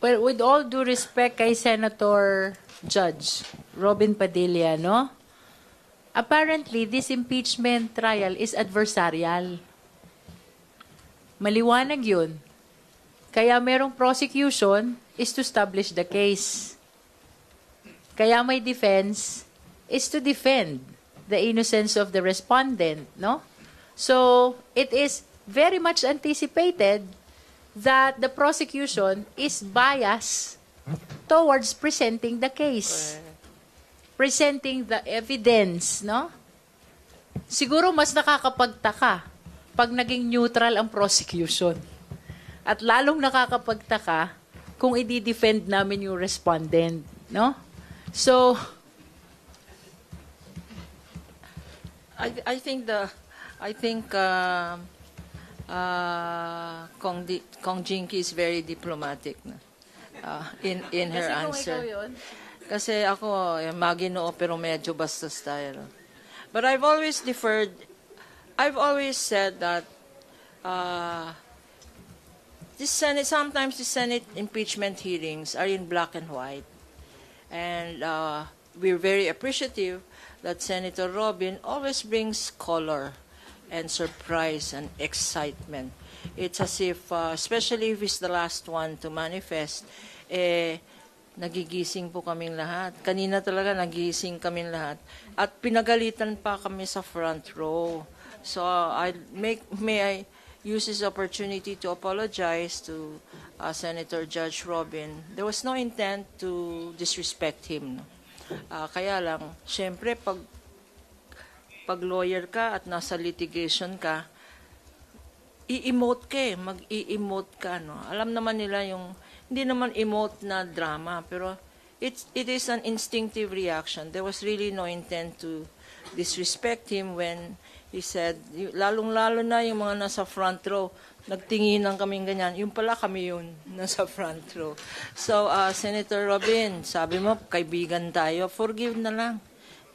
Well, with all due respect kay Senator Judge Robin Padilla, no? Apparently, this impeachment trial is adversarial. Maliwanag yun. Kaya merong prosecution is to establish the case. Kaya may defense is to defend the innocence of the respondent, no? So, it is very much anticipated that the prosecution is biased towards presenting the case. Presenting the evidence, no? Siguro mas nakakapagtaka pag naging neutral ang prosecution. At lalong nakakapagtaka kung i-defend namin yung respondent, no? So, I think Kong Jinky is very diplomatic na, in her kasi kung ikaw answer. yun, Kasi ako, maginoo pero medyo bastos tayo. But I've always said that sometimes the Senate impeachment hearings are in black and white. And we're very appreciative that Senator Robin always brings color and surprise and excitement. It's as if, especially if he's the last one to manifest, nagigising po kaming lahat. Kanina talaga nagigising kaming lahat. At pinagalitan pa kami sa front row. So may I use this opportunity to apologize to Senator Judge Robin. There was no intent to disrespect him. Kaya lang, syempre, pag lawyer ka at nasa litigation ka, i-emote ka mag-i-emote ka, no? Alam naman nila yung, hindi naman emote na drama, pero it is an instinctive reaction. There was really no intent to disrespect him when he said, lalong-lalo na yung mga nasa front row, nagtinginan kaming ganyan. Yung pala kami yun, nasa front row. So, Senator Robin, sabi mo, kaibigan tayo, forgive na lang.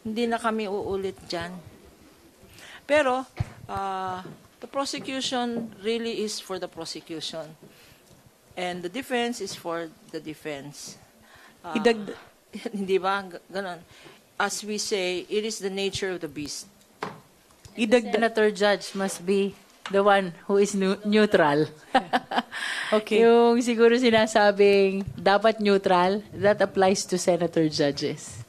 Hindi na kami uulit dyan. Pero, the prosecution really is for the prosecution. And the defense is for the defense. Hindi ba? Ganon. As we say, it is the nature of the beast. Senator Judge must be the one who is neutral. Okay. Yung siguro sinasabing dapat neutral, that applies to Senator Judges.